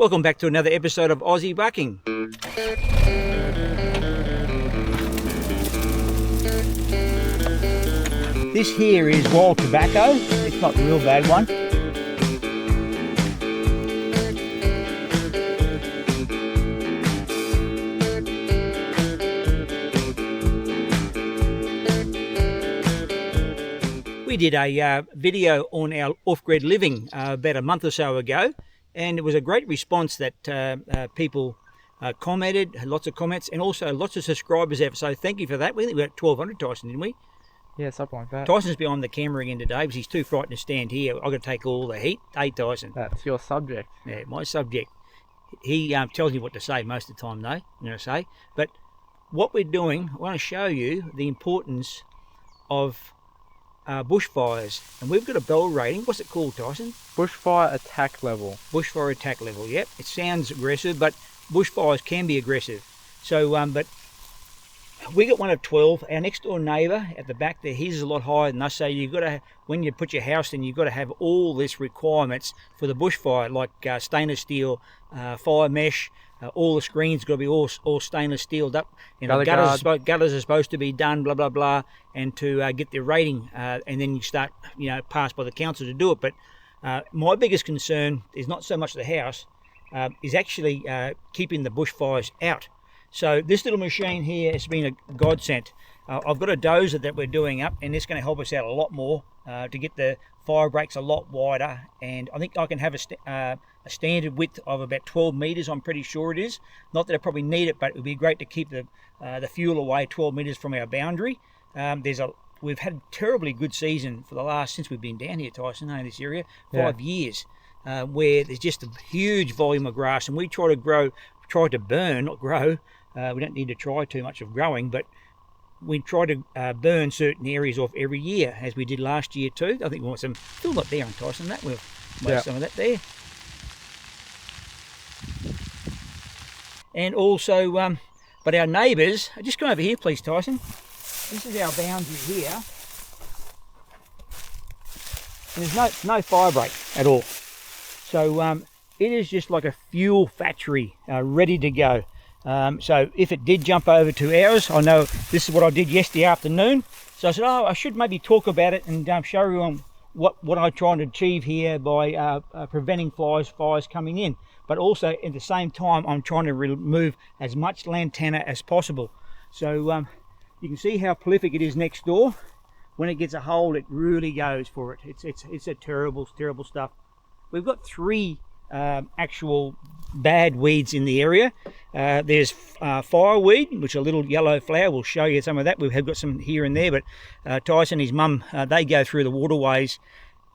Welcome back to another episode of Aussie Bucking. This here is wild tobacco. It's not a real bad one. We did a video on our off-grid living about a month or so ago, and it was a great response that people commented, lots of comments, and also lots of subscribers have. So thank you for that. We think we got 1,200, Tyson, didn't we? Yeah, something like that. Tyson's behind the camera again today because he's too frightened to stand here. I've got to take all the heat. Hey, Tyson. That's your subject. Yeah, my subject. He tells me what to say most of the time, though, I'm going to say. But what we're doing, I want to show you the importance of bushfires. And we've got a bell rating. What's it called, Tyson? Bushfire attack level. Bushfire attack level, yep. It sounds aggressive, but bushfires can be aggressive. So, but we got one of 12. Our next door neighbour at the back there, his is a lot higher than us. So you've got to, when you put your house in, you've got to have all this requirements for the bushfire, like stainless steel, fire mesh. All the screens got to be all stainless steeled up. You know, gutters are supposed to be done, blah blah blah, and to get the rating, and then you start, passed by the council to do it. But my biggest concern is not so much the house, is actually keeping the bushfires out. So this little machine here has been a godsend. I've got a dozer that we're doing up, and it's going to help us out a lot more to get the fire breaks a lot wider. And I think I can have a standard width of about 12 metres, I'm pretty sure it is. Not that I probably need it, but it would be great to keep the fuel away 12 metres from our boundary. We've had a terribly good season for the last, since we've been down here, Tyson, in this area, 5 years, where there's just a huge volume of grass, and we try to burn, not grow. We don't need to try too much of growing, but we try to burn certain areas off every year, as we did last year too. I think we want some, still not there on Tyson, that we'll make some of that there. And also, but our neighbours, just come over here please, Tyson. This is our boundary here. And there's no fire break at all. So it is just like a fuel factory ready to go. So if it did jump over to ours, I know this is what I did yesterday afternoon. So I said, I should maybe talk about it and show everyone what I'm trying to achieve here by preventing fires coming in. But also at the same time, I'm trying to remove as much lantana as possible. So you can see how prolific it is next door. When it gets a hold, it really goes for it. It's a terrible stuff. We've got 3 actual bad weeds in the area. There's fireweed, which is a little yellow flower. We'll show you some of that. We've got some here and there, but Tyson and his mum, they go through the waterways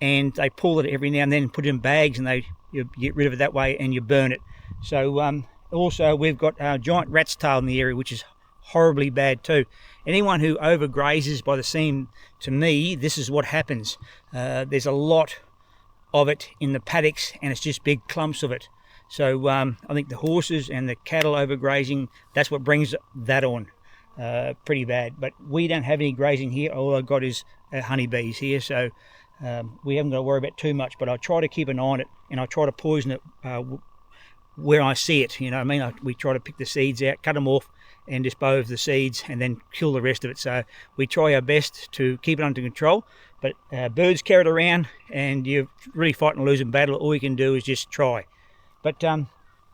and they pull it every now and then, put it in bags, and you get rid of it that way and you burn it. So also we've got giant rat's tail in the area, which is horribly bad too. Anyone who overgrazes by the seam, to me, this is what happens. There's a lot of it in the paddocks, and it's just big clumps of it. So I think the horses and the cattle overgrazing, that's what brings that on pretty bad. But we don't have any grazing here. All I've got is honeybees here, so we haven't got to worry about too much. But I try to keep an eye on it, and I try to poison it where I see it. You know what I mean? We try to pick the seeds out, cut them off, and dispose of the seeds, and then kill the rest of it. So we try our best to keep it under control. But birds carry it around, and you're really fighting a losing battle. All you can do is just try. But we're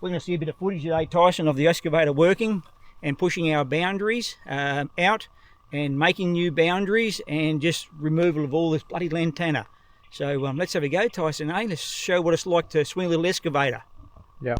going to see a bit of footage today, Tyson, of the excavator working and pushing our boundaries out and making new boundaries and just removal of all this bloody lantana. So let's have a go, Tyson, eh? Let's show what it's like to swing a little excavator. Yeah.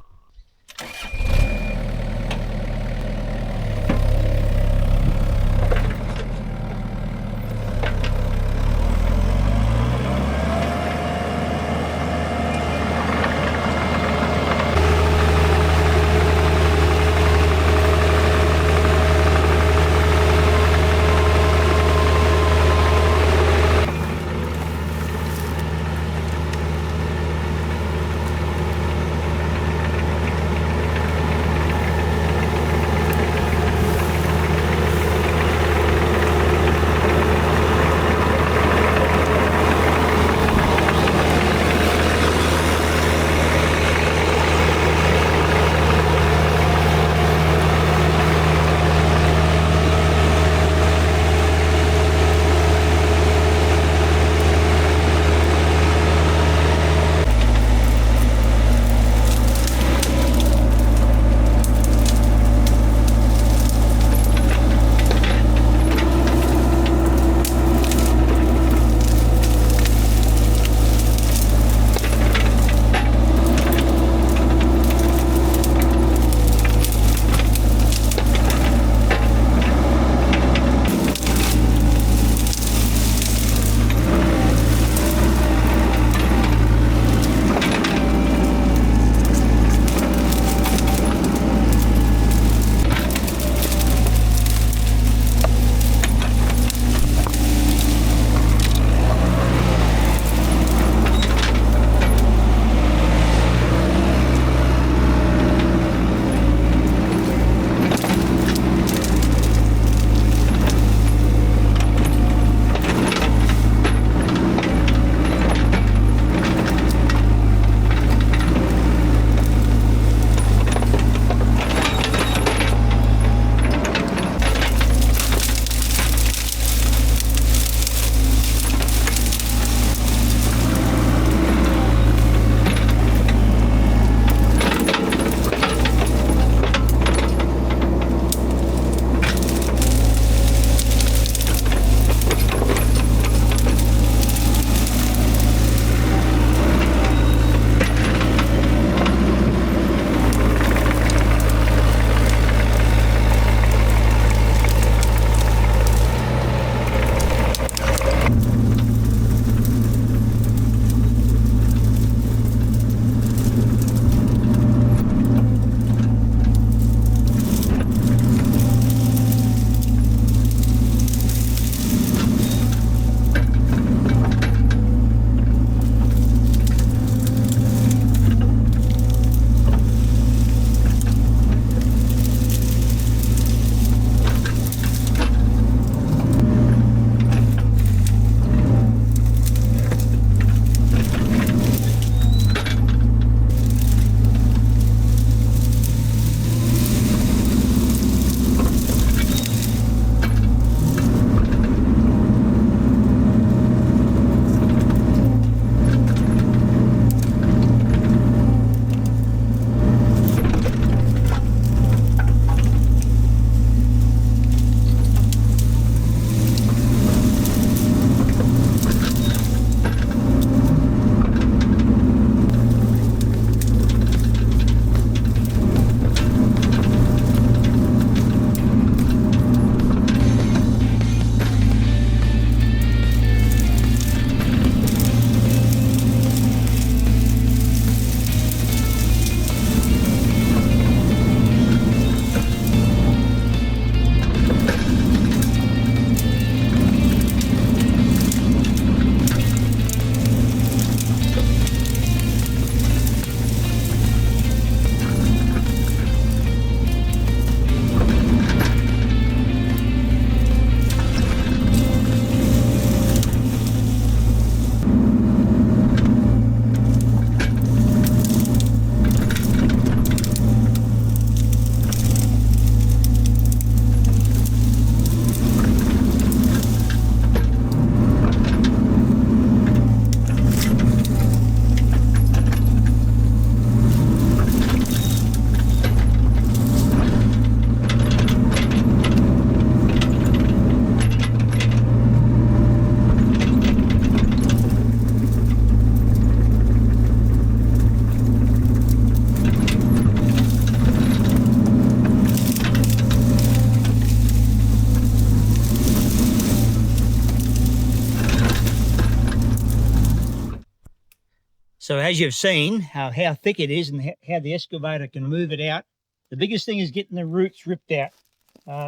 So as you've seen how thick it is and how the excavator can move it out, the biggest thing is getting the roots ripped out.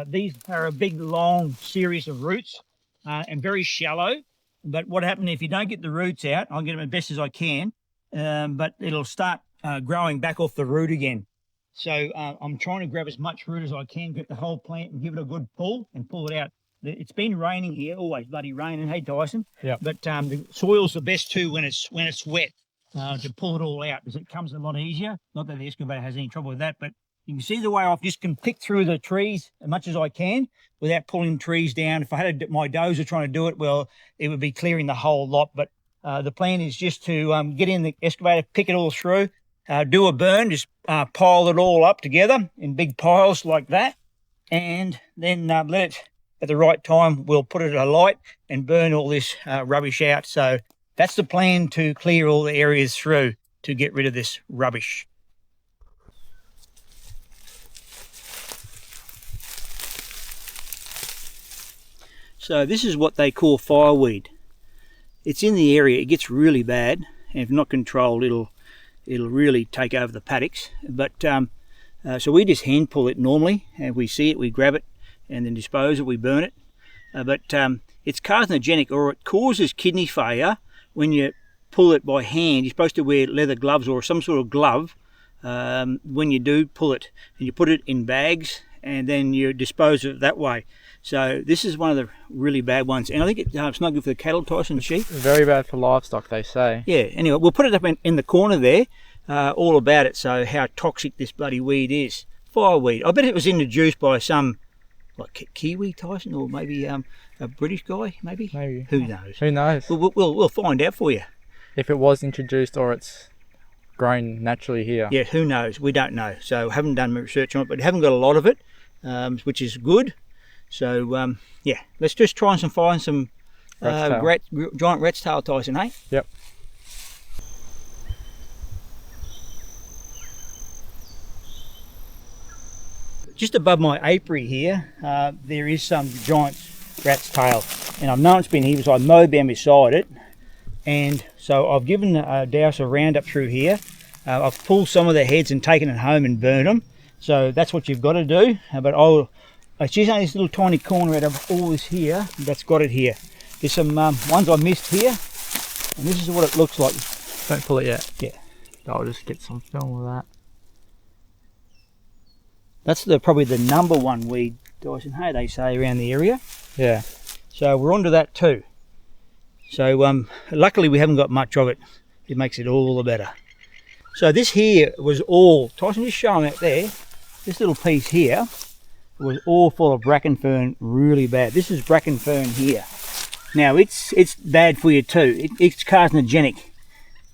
These are a big long series of roots and very shallow. But what happens if you don't get the roots out, I'll get them as best as I can, but it'll start growing back off the root again. So I'm trying to grab as much root as I can, get the whole plant and give it a good pull and pull it out. It's been raining here, always bloody raining. Hey, Dyson. Yeah. But the soil's the best too when it's wet to pull it all out, because it comes a lot easier. Not that the excavator has any trouble with that, but you can see the way I just can pick through the trees as much as I can without pulling trees down. If I had my dozer trying to do it, well, it would be clearing the whole lot. But the plan is just to get in the excavator, pick it all through, do a burn, just pile it all up together in big piles like that, and then let it, at the right time, we'll put it alight and burn all this rubbish out. So that's the plan, to clear all the areas through to get rid of this rubbish. So this is what they call fireweed. It's in the area, it gets really bad, and if not controlled, it'll really take over the paddocks. But so we just hand pull it normally, and we see it, we grab it, and then dispose it, we burn it. But it's carcinogenic, or it causes kidney failure when you pull it by hand. You're supposed to wear leather gloves or some sort of glove when you do pull it, and you put it in bags and then you dispose of it that way. So this is one of the really bad ones, and I think it's not good for the cattle, Tyson, and sheep. Very bad for livestock, they say. Yeah, anyway, we'll put it up in the corner there, all about it, so how toxic this bloody weed is. Fireweed. I bet it was introduced by some, like Kiwi, Tyson, or maybe a British guy, maybe? Maybe. Who knows? Who knows? We'll find out for you. If it was introduced or it's grown naturally here. Yeah, who knows? We don't know. So haven't done research on it, but haven't got a lot of it, which is good. So yeah, let's just try and find some giant rat's tail, Tyson, hey? Yep. Just above my apiary here, there is some giant rat's tail, and I've known it's been here because I mowed down beside it, and so I've given a douse of Roundup through here. I've pulled some of the heads and taken it home and burned them. So that's what you've got to do. But it's just only this little tiny corner out of all this here that's got it here. There's some ones I missed here, and this is what it looks like. Don't pull it yet. Yeah. I'll just get some film of that. That's probably the number one weed, Dyson, hey, they say around the area. Yeah. So we're onto that too. So luckily we haven't got much of it. It makes it all the better. So this here was all, Tyson, just show them out there, this little piece here was all full of bracken fern, really bad. This is bracken fern here. Now it's bad for you too. It's carcinogenic.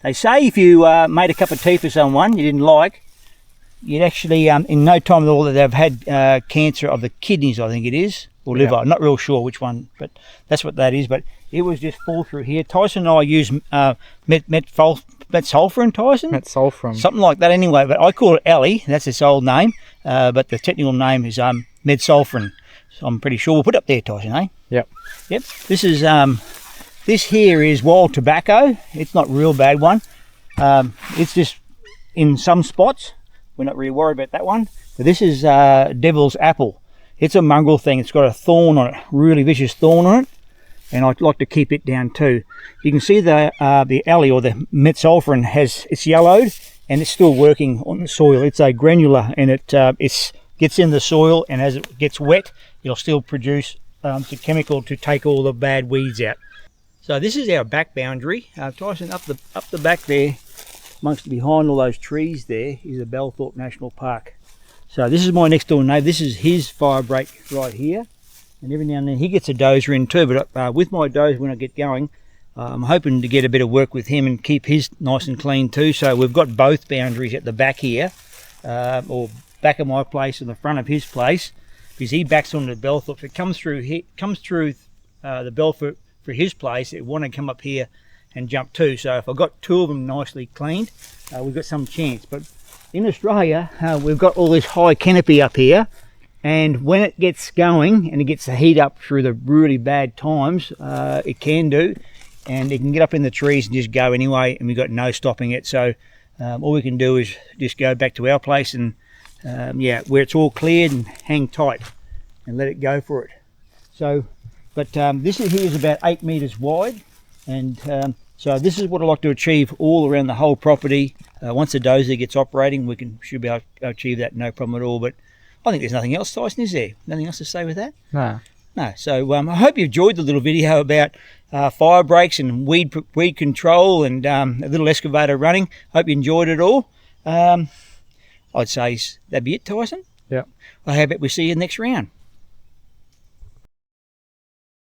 They say if you made a cup of tea for someone you didn't like, you'd actually, in no time at all, that they've had cancer of the kidneys, I think it is, or liver. Yeah. I'm not real sure which one, but that's what that is. But it was just fall through here. Tyson and I use metsulfurin, Tyson? Metsulfurin. Something like that anyway, but I call it Ellie, that's its old name, but the technical name is metsulfurin. So I'm pretty sure we'll put it up there, Tyson, eh? Yep. Yep. This is, this here is wild tobacco. It's not a real bad one. It's just in some spots. We're not really worried about that one. But this is devil's apple. It's a mongrel thing. It's got a thorn on it, really vicious thorn on it, and I'd like to keep it down too. You can see the alley, or the metsulfurin, it's yellowed and it's still working on the soil. It's a granular, and it gets in the soil, and as it gets wet, it'll still produce some chemical to take all the bad weeds out. So this is our back boundary. Tyson, up the back there, behind all those trees there, is a Belthorpe National Park. So this is my next door neighbour. This is his fire break right here, and every now and then he gets a dozer in too. But with my dozer, when I get going, I'm hoping to get a bit of work with him and keep his nice and clean too. So we've got both boundaries at the back here, or back of my place and the front of his place, because he backs onto the Belthorpe. If it comes through the Belthorpe for his place, it want to come up here and jump too. So if I've got two of them nicely cleaned, we've got some chance. But in Australia, we've got all this high canopy up here, and when it gets going and it gets the heat up through the really bad times, it can do, and it can get up in the trees and just go anyway, and we've got no stopping it. So all we can do is just go back to our place and yeah, where it's all cleared, and hang tight and let it go for it. So, but this here is about 8 meters wide, and so this is what I like to achieve all around the whole property. Once the dozer gets operating, should be able to achieve that no problem at all. But I think there's nothing else, Tyson, is there? Nothing else to say with that? No. No. So I hope you enjoyed the little video about fire breaks and weed control, and a little excavator running. Hope you enjoyed it all. I'd say that'd be it, Tyson. Yeah. Well, how about we see you next round?